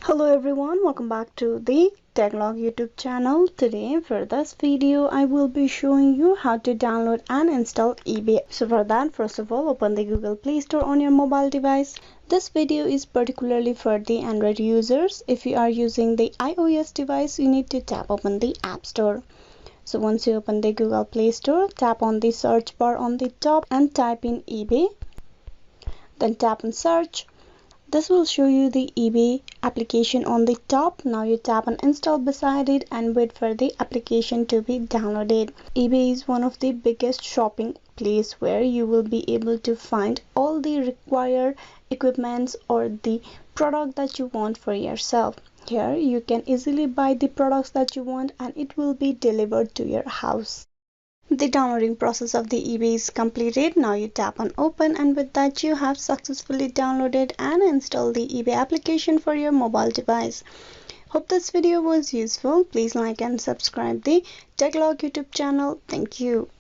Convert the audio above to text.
Hello everyone, welcome back to the Techlog YouTube channel. Today for this video I will be showing you how to download and install eBay. So for that, first of all, open the Google Play Store on your mobile device. This video is particularly for the Android users. If you are using the iOS device, you need to tap open the App Store. So once you open the Google Play Store, tap on the search bar on the top and type in eBay. Then tap on search. This will show you the eBay application on the top. Now you tap on install beside it and wait for the application to be downloaded. eBay is one of the biggest shopping place where you will be able to find all the required equipments or the product that you want for yourself. Here you can easily buy the products that you want and it will be delivered to your house. The downloading process of the eBay is completed. Now you tap on open and with that you have successfully downloaded and installed the eBay application for your mobile device. Hope this video was useful. Please like and subscribe the Techlog YouTube channel. Thank you.